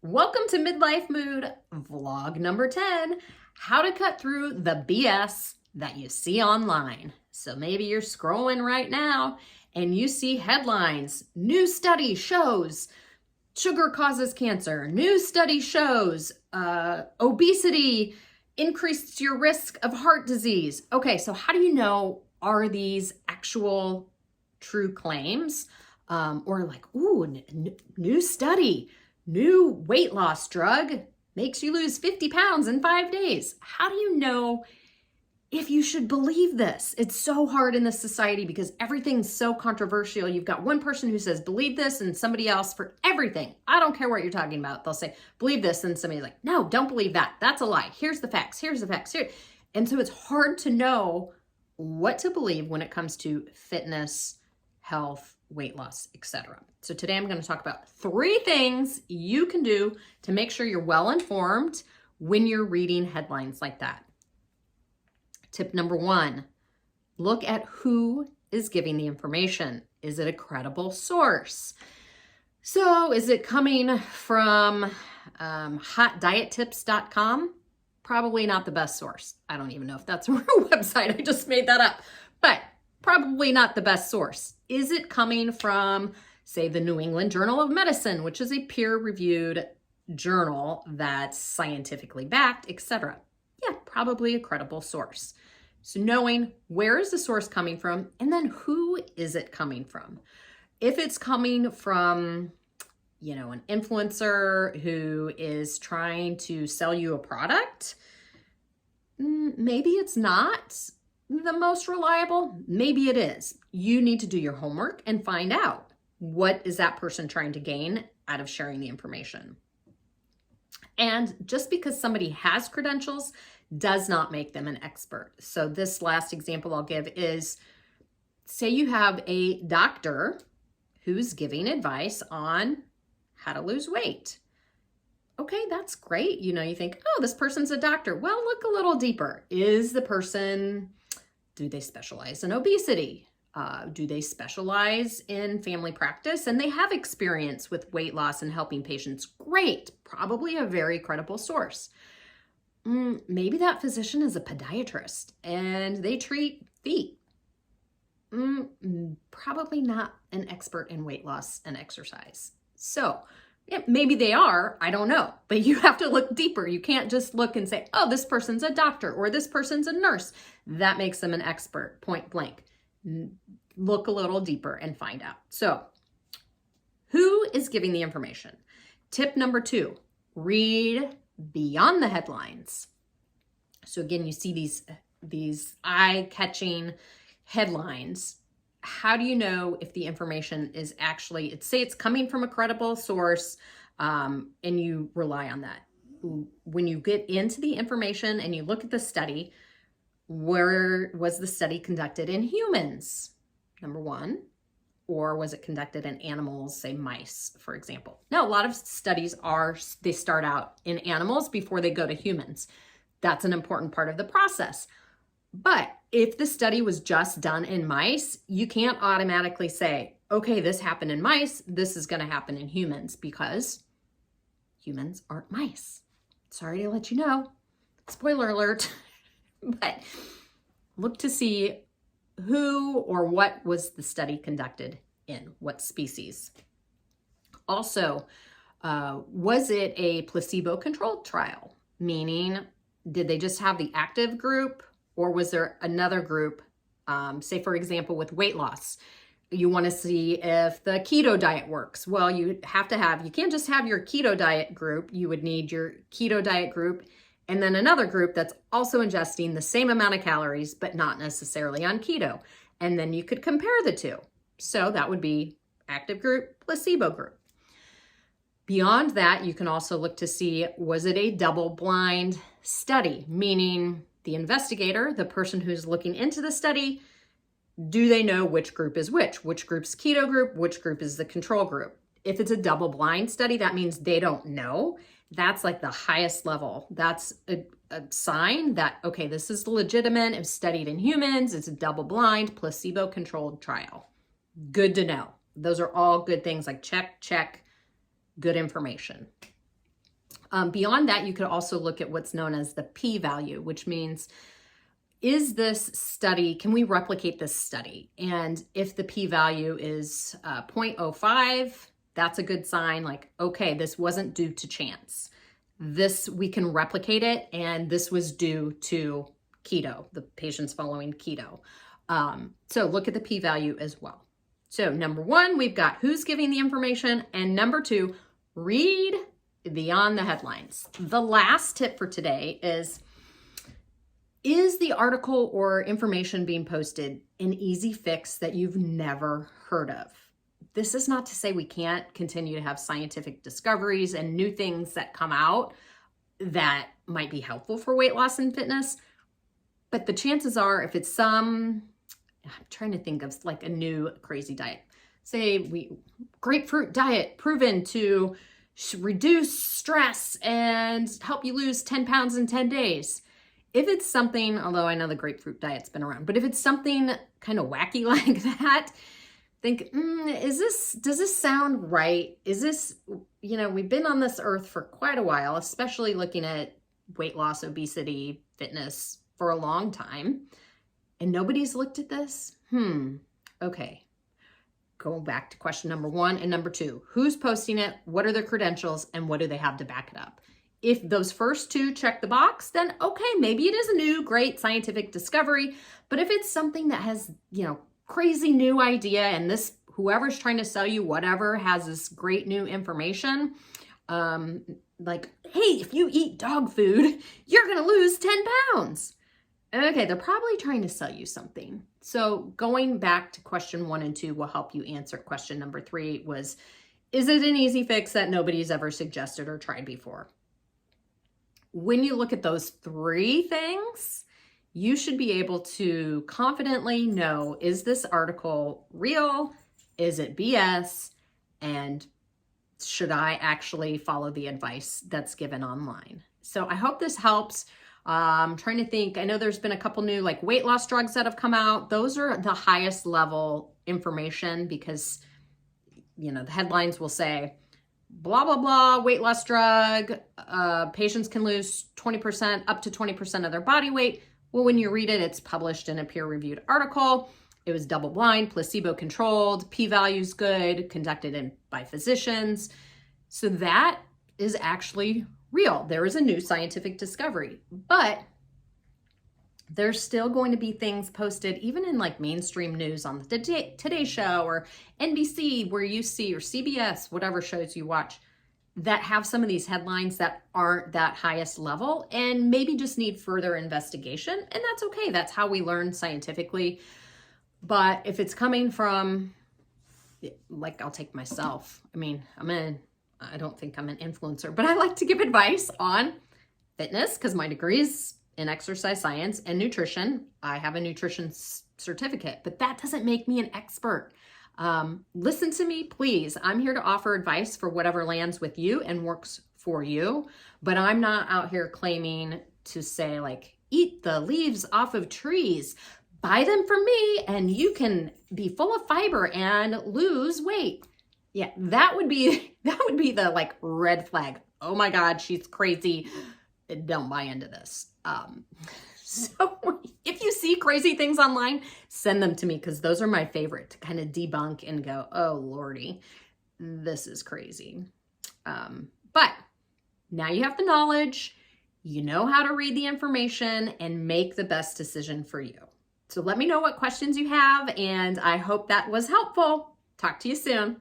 Welcome to Midlife Mood, vlog number 10, how to cut through the BS that you see online. So maybe you're scrolling right now and you see headlines, new study shows sugar causes cancer, new study shows obesity increases your risk of heart disease. Okay, so how do you know, are these actual true claims? Or like, ooh, new study, new weight loss drug makes you lose 50 pounds in 5 days. How do you know if you should believe this? It's so hard in this society because everything's so controversial. You've got one person who says, believe this, and somebody else for everything. I don't care what you're talking about. They'll say, believe this, and somebody's like, no, don't believe that. That's a lie. Here's the facts. Here's the facts. Here. And so it's hard to know what to believe when it comes to fitness, health, weight loss, etc. So today I'm going to talk about 3 things you can do to make sure you're well informed when you're reading headlines like that. Tip number 1, look at who is giving the information. Is it a credible source? So is it coming from hotdiettips.com? Probably not the best source. I don't even know if that's a real website. I just made that up. But probably not the best source. Is it coming from, say, the New England Journal of Medicine, which is a peer-reviewed journal that's scientifically backed, etc.? Yeah, probably a credible source. So knowing where is the source coming from, and then who is it coming from? If it's coming from, an influencer who is trying to sell you a product, maybe it's not the most reliable. Maybe it is. You need to do your homework and find out, what is that person trying to gain out of sharing the information. And just because somebody has credentials does not make them an expert. So this last example I'll give is, say you have a doctor who's giving advice on how to lose weight. Okay, that's great. You think, oh, this person's a doctor. Well, look a little deeper. Do they specialize in obesity? Do they specialize in family practice? And they have experience with weight loss and helping patients. Great, probably a very credible source. Maybe that physician is a podiatrist and they treat feet. Probably not an expert in weight loss and exercise. So yeah, maybe they are, I don't know, but you have to look deeper. You can't just look and say, oh, this person's a doctor or this person's a nurse. That makes them an expert, point blank. Look a little deeper and find out. So who is giving the information? Tip number 2, read beyond the headlines. So again, you see these eye-catching headlines. How do you know if the information is actually, say it's coming from a credible source, and you rely on that? When you get into the information and you look at the study, where was the study conducted in humans? Number 1. Or was it conducted in animals, say mice, for example? Now, a lot of studies they start out in animals before they go to humans. That's an important part of the process. But if the study was just done in mice, you can't automatically say, okay, this happened in mice, this is going to happen in humans, because humans aren't mice. Sorry to let you know. Spoiler alert. But look to see who or what was the study conducted in, what species. Also, was it a placebo-controlled trial? Meaning, did they just have the active group, or was there another group? Say, for example, with weight loss, you want to see if the keto diet works. Well, you can't just have your keto diet group. You would need your keto diet group and then another group that's also ingesting the same amount of calories, but not necessarily on keto. And then you could compare the two. So that would be active group, placebo group. Beyond that, you can also look to see, was it a double-blind study? Meaning the investigator, the person who's looking into the study, do they know which group is which? Which group's keto group? Which group is the control group? If it's a double-blind study, that means they don't know. That's like the highest level. That's a sign that, okay, this is legitimate. It's studied in humans. It's a double-blind, placebo-controlled trial. Good to know. Those are all good things, like check, good information. Beyond that, you could also look at what's known as the p-value, which means, is this study, can we replicate this study? And if the p-value is 0.05, that's a good sign, like, okay, this wasn't due to chance. This, we can replicate it, and this was due to keto, the patients following keto. So look at the p-value as well. So number one, we've got who's giving the information, and number two, read beyond the headlines. The last tip for today is the article or information being posted an easy fix that you've never heard of? This is not to say we can't continue to have scientific discoveries and new things that come out that might be helpful for weight loss and fitness. But the chances are, if it's I'm trying to think of like a new crazy diet. Say grapefruit diet proven to reduce stress and help you lose 10 pounds in 10 days. If it's something, although I know the grapefruit diet's been around, but if it's something kind of wacky like that, think, does this sound right? Is this, we've been on this earth for quite a while, especially looking at weight loss, obesity, fitness for a long time, and nobody's looked at this? Okay. Go back to question number one and number two. Who's posting it? What are their credentials? And what do they have to back it up? If those first two check the box, then okay, maybe it is a new, great scientific discovery. But if it's something that has, crazy new idea, and this, whoever's trying to sell you whatever has this great new information, like, hey, if you eat dog food, you're going to lose 10 pounds. Okay, they're probably trying to sell you something. So going back to question 1 and 2 will help you answer question number 3 was, is it an easy fix that nobody's ever suggested or tried before? When you look at those 3 things, you should be able to confidently know, is this article real? Is it BS? And should I actually follow the advice that's given online? So I hope this helps. I'm trying to think. I know there's been a couple new like weight loss drugs that have come out. Those are the highest level information because, the headlines will say, blah, blah, blah, weight loss drug, patients can lose 20%, up to 20% of their body weight. Well, when you read it, it's published in a peer-reviewed article. It was double-blind, placebo-controlled, p-value's good, conducted by physicians. So that is actually real. There is a new scientific discovery, but there's still going to be things posted even in like mainstream news on the Today Show or NBC where you see, or CBS, whatever shows you watch, that have some of these headlines that aren't that highest level and maybe just need further investigation. And that's okay. That's how we learn scientifically. But if it's coming from, like, I'll take myself. I don't think I'm an influencer, but I like to give advice on fitness because my degree is in exercise science and nutrition. I have a nutrition certificate, but that doesn't make me an expert. Listen to me, please. I'm here to offer advice for whatever lands with you and works for you, but I'm not out here claiming to say like, eat the leaves off of trees, buy them from me, and you can be full of fiber and lose weight. Yeah, that would be the like red flag. Oh my God, she's crazy. Don't buy into this. So if you see crazy things online, send them to me because those are my favorite to kind of debunk and go, oh Lordy, this is crazy. But now you have the knowledge, you know how to read the information and make the best decision for you. So let me know what questions you have, and I hope that was helpful. Talk to you soon.